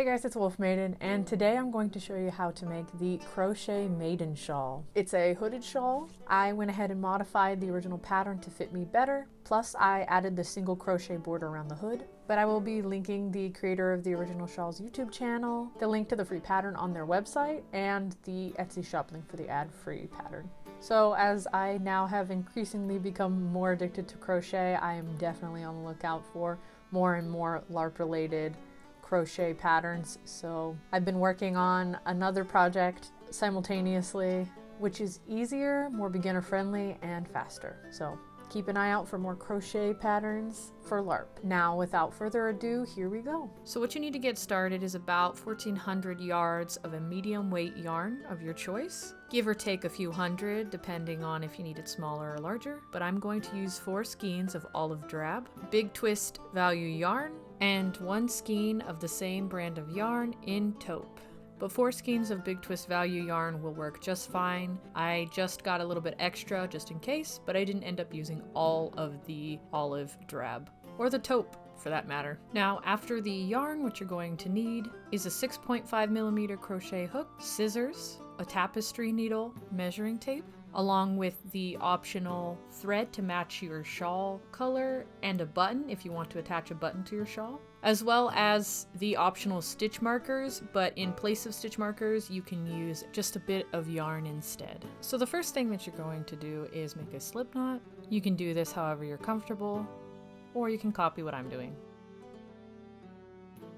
Hey guys, it's WolfMaiden, and today I'm going to show you how to make the Crochet Maiden shawl. It's a hooded shawl. I went ahead and modified the original pattern to fit me better, plus I added the single crochet border around the hood. But I will be linking the creator of the original shawl's YouTube channel, the link to the free pattern on their website, and the Etsy shop link for the ad-free pattern. So as I now have increasingly become more addicted to crochet, I am definitely on the lookout for more and more LARP related crochet patterns. So I've been working on another project simultaneously, which is easier, more beginner friendly, and faster. So keep an eye out for more crochet patterns for LARP. Now, without further ado, here we go. So what you need to get started is about 1,400 yards of a medium weight yarn of your choice. Give or take a few hundred, depending on if you need it smaller or larger. But I'm going to use 4 skeins of olive drab, big twist value yarn, and 1 skein of the same brand of yarn in taupe. But 4 skeins of big twist value yarn will work just fine. I just got a little bit extra just in case, but I didn't end up using all of the olive drab, or the taupe for that matter. Now, after the yarn, what you're going to need is a 6.5mm crochet hook, scissors, a tapestry needle, measuring tape, along with the optional thread to match your shawl color, and a button if you want to attach a button to your shawl, as well as the optional stitch markers, but in place of stitch markers you can use just a bit of yarn instead. So the first thing that you're going to do is make a slip knot. You can do this however you're comfortable, or you can copy what I'm doing.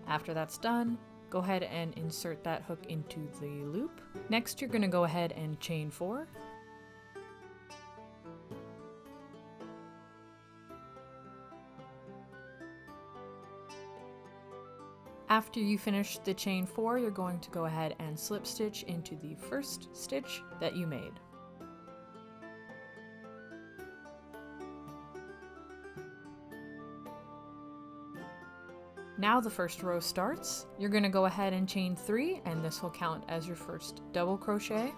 After that's done, go ahead and insert that hook into the loop. Next, you're going to go ahead and chain 4. After you finish the chain 4, you're going to go ahead and slip stitch into the first stitch that you made. Now the first row starts. You're going to go ahead and chain 3, and this will count as your first double crochet.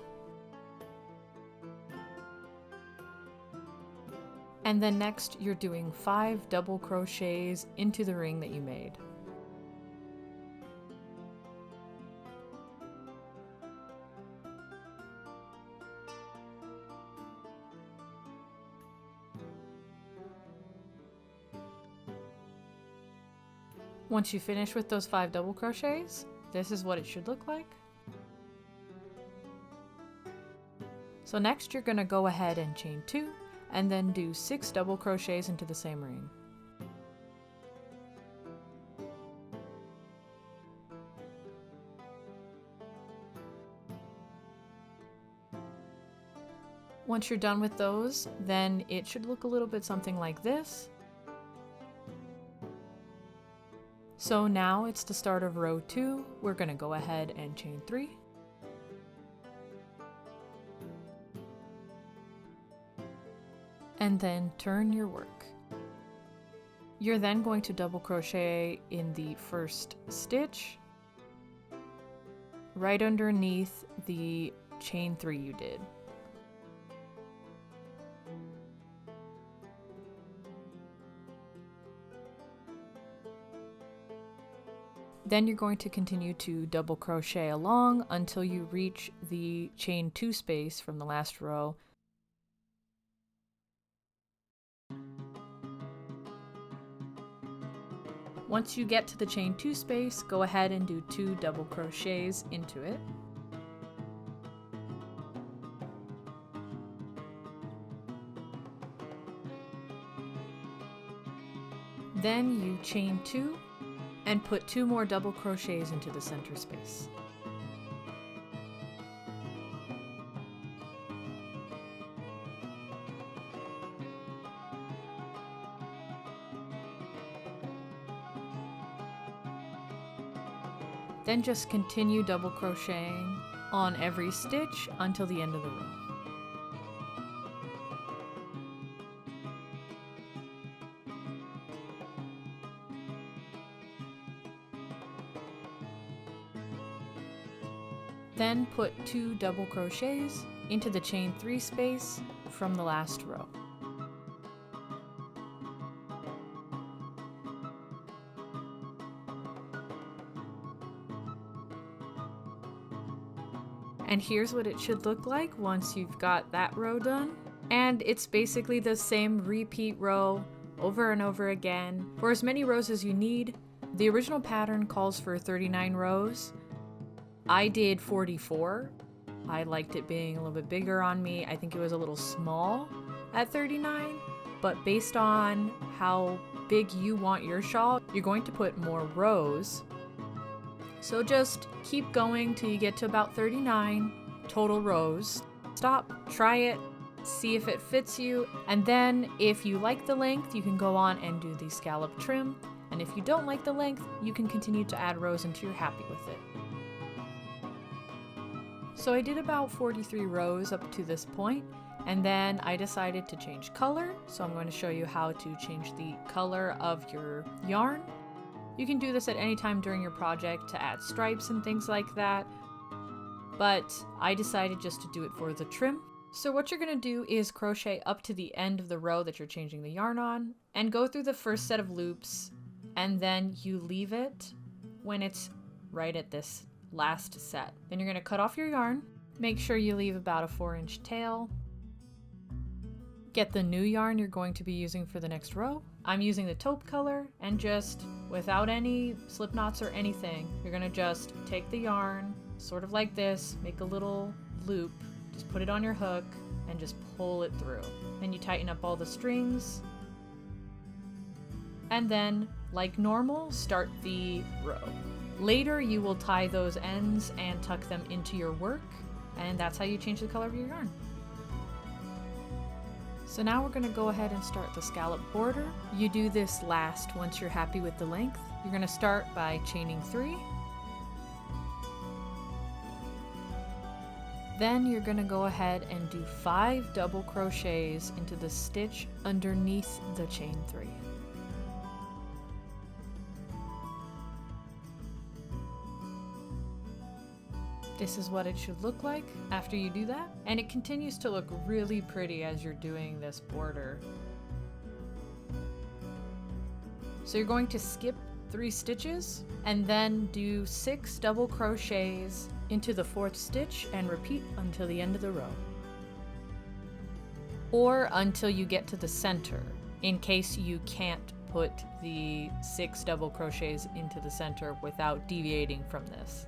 And then next you're doing 5 double crochets into the ring that you made. Once you finish with those 5 double crochets, this is what it should look like. So next you're going to go ahead and chain 2 and then do 6 double crochets into the same ring. Once you're done with those, then it should look a little bit something like this. So now it's the start of row 2. We're going to go ahead and chain 3. And then turn your work. You're then going to double crochet in the first stitch, right underneath the chain 3 you did. Then you're going to continue to double crochet along until you reach the chain 2 space from the last row. Once you get to the chain 2 space, go ahead and do 2 double crochets into it. Then you chain 2 and put 2 more double crochets into the center space. Then just continue double crocheting on every stitch until the end of the row. Then put 2 double crochets into the chain 3 space from the last row. And here's what it should look like once you've got that row done. And it's basically the same repeat row over and over again for as many rows as you need. The original pattern calls for 39 rows. I did 44. I liked it being a little bit bigger on me. I think it was a little small at 39, but based on how big you want your shawl, you're going to put more rows. So just keep going till you get to about 39 total rows. Stop, try it, see if it fits you, and then if you like the length, you can go on and do the scallop trim, and if you don't like the length, you can continue to add rows until you're happy with it. So I did about 43 rows up to this point, and then I decided to change color, so I'm going to show you how to change the color of your yarn. You can do this at any time during your project to add stripes and things like that, but I decided just to do it for the trim. So what you're going to do is crochet up to the end of the row that you're changing the yarn on, and go through the first set of loops, and then you leave it when it's right at this last set. Then you're going to cut off your yarn, make sure you leave about a 4-inch tail, get the new yarn you're going to be using for the next row. I'm using the taupe color, and just without any slip knots or anything, you're going to just take the yarn sort of like this, make a little loop, just put it on your hook and just pull it through. Then you tighten up all the strings, and then like normal, start the row. Later you will tie those ends and tuck them into your work, and that's how you change the color of your yarn. So now we're going to go ahead and start the scallop border. You do this last once you're happy with the length. You're going to start by chaining 3. Then you're going to go ahead and do 5 double crochets into the stitch underneath the chain 3. This is what it should look like after you do that, and it continues to look really pretty as you're doing this border. So you're going to skip 3 stitches and then do 6 double crochets into the 4th stitch and repeat until the end of the row, or until you get to the center, in case you can't put the 6 double crochets into the center without deviating from this.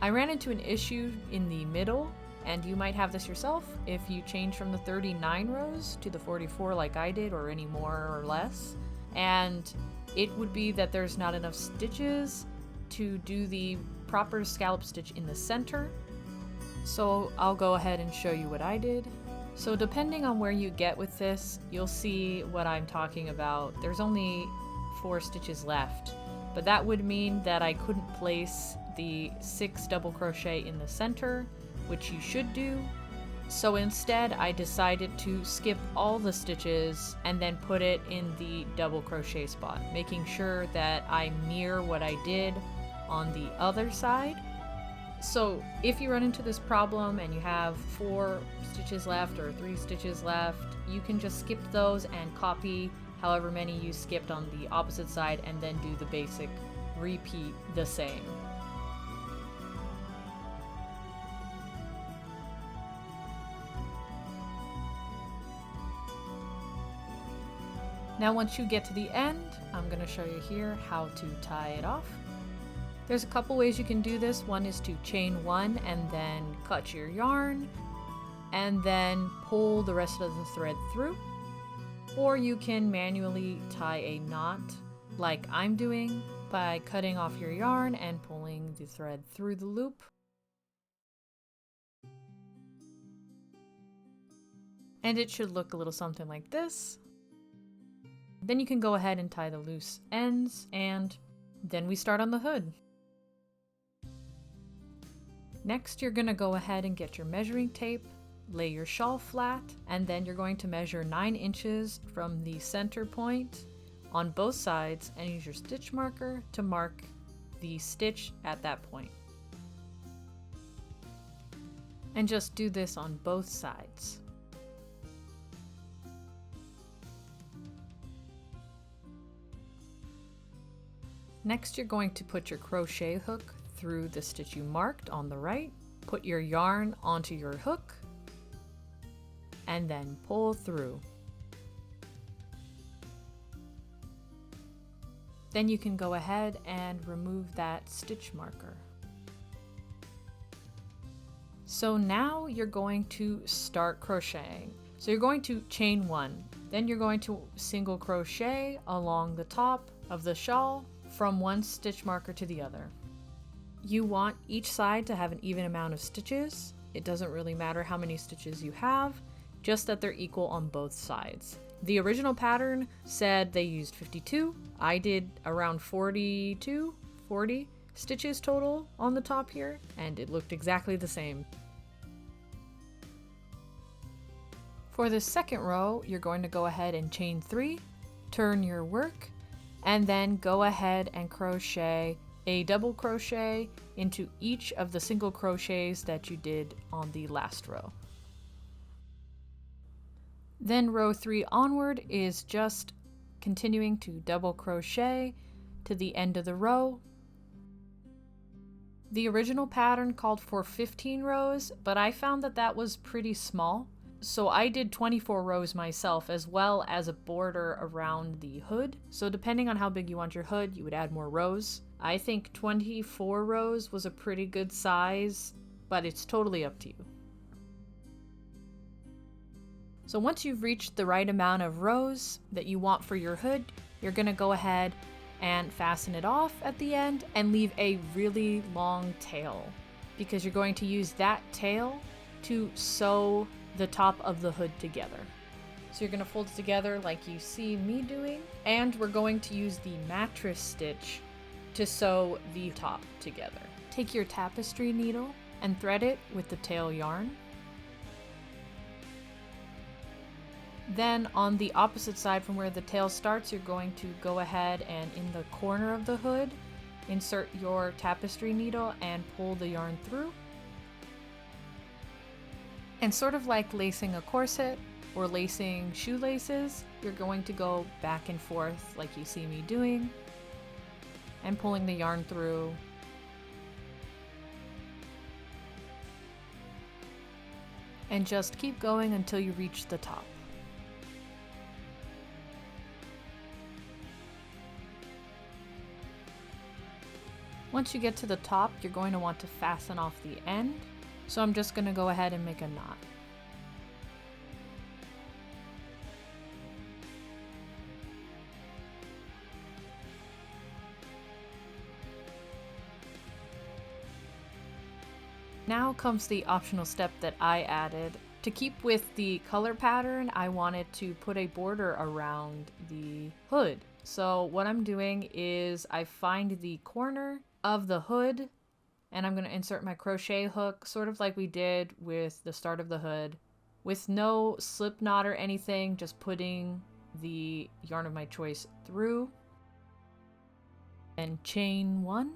I ran into an issue in the middle, and you might have this yourself if you change from the 39 rows to the 44 like I did, or any more or less, and it would be that there's not enough stitches to do the proper scallop stitch in the center. So I'll go ahead and show you what I did. So depending on where you get with this, you'll see what I'm talking about. There's only 4 stitches left, but that would mean that I couldn't place the 6 double crochet in the center, which you should do. So instead I decided to skip all the stitches and then put it in the double crochet spot, making sure that I mirror what I did on the other side. So if you run into this problem and you have 4 stitches left or 3 stitches left, you can just skip those and copy however many you skipped on the opposite side, and then do the basic repeat the same. Now once you get to the end, I'm going to show you here how to tie it off. There's a couple ways you can do this. One is to chain 1 and then cut your yarn and then pull the rest of the thread through. Or you can manually tie a knot like I'm doing by cutting off your yarn and pulling the thread through the loop. And it should look a little something like this. Then you can go ahead and tie the loose ends, and then we start on the hood. Next, you're going to go ahead and get your measuring tape, lay your shawl flat, and then you're going to measure 9 inches from the center point on both sides and use your stitch marker to mark the stitch at that point. And just do this on both sides. Next, you're going to put your crochet hook through the stitch you marked on the right Put your yarn onto your hook and then pull through. Then you can go ahead and remove that stitch marker. So now you're going to start crocheting. So you're going to chain 1, then you're going to single crochet along the top of the shawl from one stitch marker to the other. You want each side to have an even amount of stitches. It doesn't really matter how many stitches you have, just that they're equal on both sides. The original pattern said they used 52. I did around 40 stitches total on the top here, and it looked exactly the same. For the second row, you're going to go ahead and chain 3, turn your work, and then go ahead and crochet a double crochet into each of the single crochets that you did on the last row. Then row 3 onward is just continuing to double crochet to the end of the row. The original pattern called for 15 rows, but I found that that was pretty small. So I did 24 rows myself, as well as a border around the hood. So depending on how big you want your hood, you would add more rows. I think 24 rows was a pretty good size, but it's totally up to you. So once you've reached the right amount of rows that you want for your hood, you're gonna go ahead and fasten it off at the end and leave a really long tail, because you're going to use that tail to sew the top of the hood together. So you're gonna fold it together like you see me doing, and we're going to use the mattress stitch to sew the top together. Take your tapestry needle and thread it with the tail yarn. Then on the opposite side from where the tail starts, you're going to go ahead and in the corner of the hood, insert your tapestry needle and pull the yarn through. And sort of like lacing a corset or lacing shoelaces, you're going to go back and forth like you see me doing and pulling the yarn through. And just keep going until you reach the top. Once you get to the top, you're going to want to fasten off the end. So I'm just going to go ahead and make a knot. Now comes the optional step that I added. To keep with the color pattern, I wanted to put a border around the hood. So what I'm doing is I find the corner of the hood and I'm going to insert my crochet hook, sort of like we did with the start of the hood, with no slip knot or anything, just putting the yarn of my choice through and chain 1.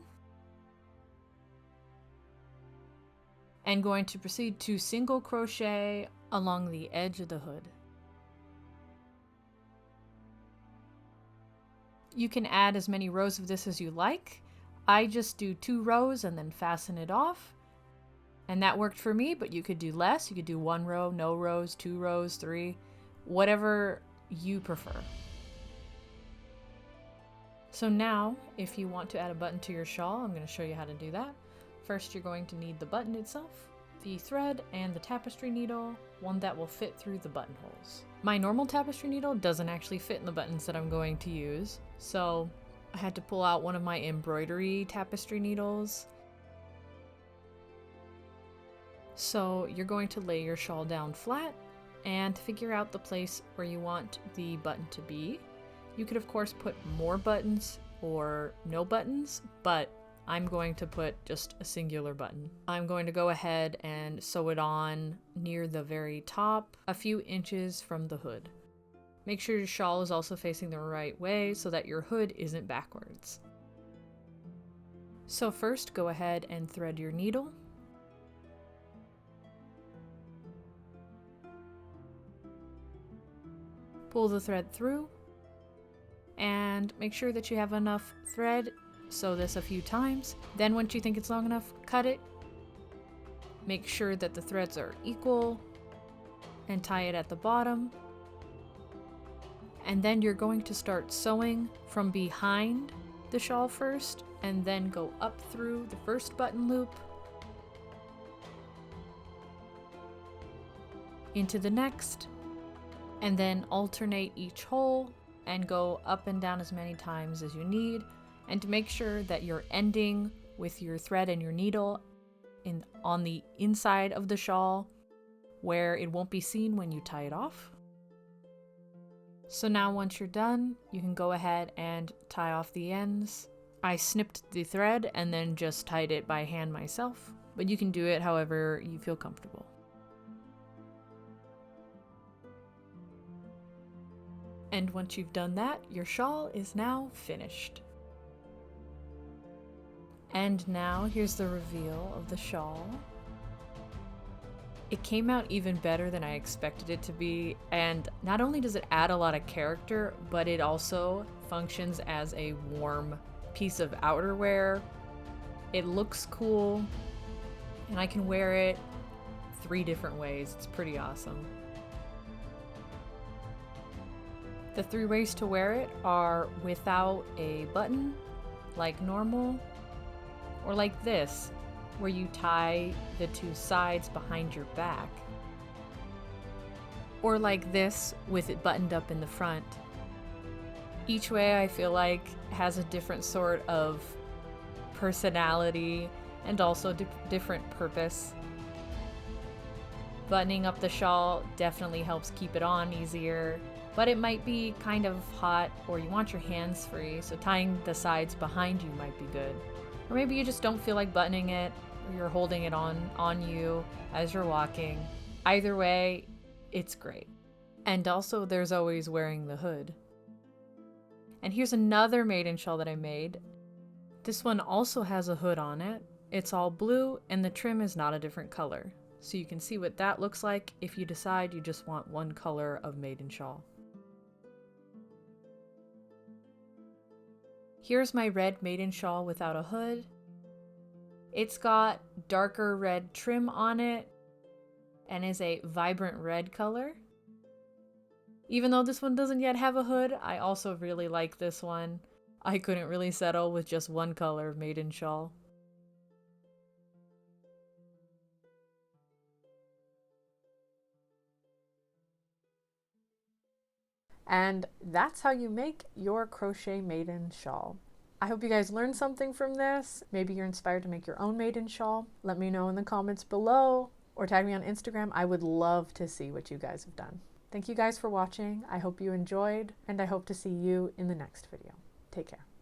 And going to proceed to single crochet along the edge of the hood. You can add as many rows of this as you like. I just do 2 rows and then fasten it off. And that worked for me, but you could do less. You could do 1 row, no rows, 2 rows, 3, whatever you prefer. So now, if you want to add a button to your shawl, I'm going to show you how to do that. First, you're going to need the button itself, the thread, and the tapestry needle, one that will fit through the buttonholes. My normal tapestry needle doesn't actually fit in the buttons that I'm going to use, so I had to pull out one of my embroidery tapestry needles. So you're going to lay your shawl down flat and figure out the place where you want the button to be. You could of course put more buttons or no buttons, but I'm going to put just a singular button. I'm going to go ahead and sew it on near the very top, a few inches from the hood. Make sure your shawl is also facing the right way so that your hood isn't backwards. So first, go ahead and thread your needle. Pull the thread through, and make sure that you have enough thread. Sew this a few times. Then once you think it's long enough, cut it. make sure that the threads are equal and tie it at the bottom. And then you're going to start sewing from behind the shawl first, and then go up through the first button loop into the next, and then alternate each hole and go up and down as many times as you need, and to make sure that you're ending with your thread and your needle on the inside of the shawl where it won't be seen when you tie it off. So now once you're done, you can go ahead and tie off the ends. I snipped the thread and then just tied it by hand myself, but you can do it however you feel comfortable. And once you've done that, your shawl is now finished. And now here's the reveal of the shawl. It came out even better than I expected it to be, and not only does it add a lot of character, but it also functions as a warm piece of outerwear. It looks cool, and I can wear it 3 different ways. It's pretty awesome. The 3 ways to wear it are without a button, like normal, or like this, where you tie the 2 sides behind your back, or like this with it buttoned up in the front. Each way I feel like has a different sort of personality and also different purpose. Buttoning up the shawl definitely helps keep it on easier, but it might be kind of hot or you want your hands free, so tying the sides behind you might be good. Or maybe you just don't feel like buttoning it, or you're holding it on you as you're walking. Either way, it's great. And also there's always wearing the hood. And here's another maiden shawl that I made. This one also has a hood on it. It's all blue and the trim is not a different color. So you can see what that looks like if you decide you just want one color of maiden shawl. Here's my red maiden shawl without a hood. It's got darker red trim on it and is a vibrant red color. Even though this one doesn't yet have a hood, I also really like this one. I couldn't really settle with just one color of maiden shawl. And that's how you make your crochet maiden shawl. I hope you guys learned something from this. Maybe you're inspired to make your own maiden shawl. Let me know in the comments below or tag me on Instagram. I would love to see what you guys have done. Thank you guys for watching. I hope you enjoyed, and I hope to see you in the next video. Take care.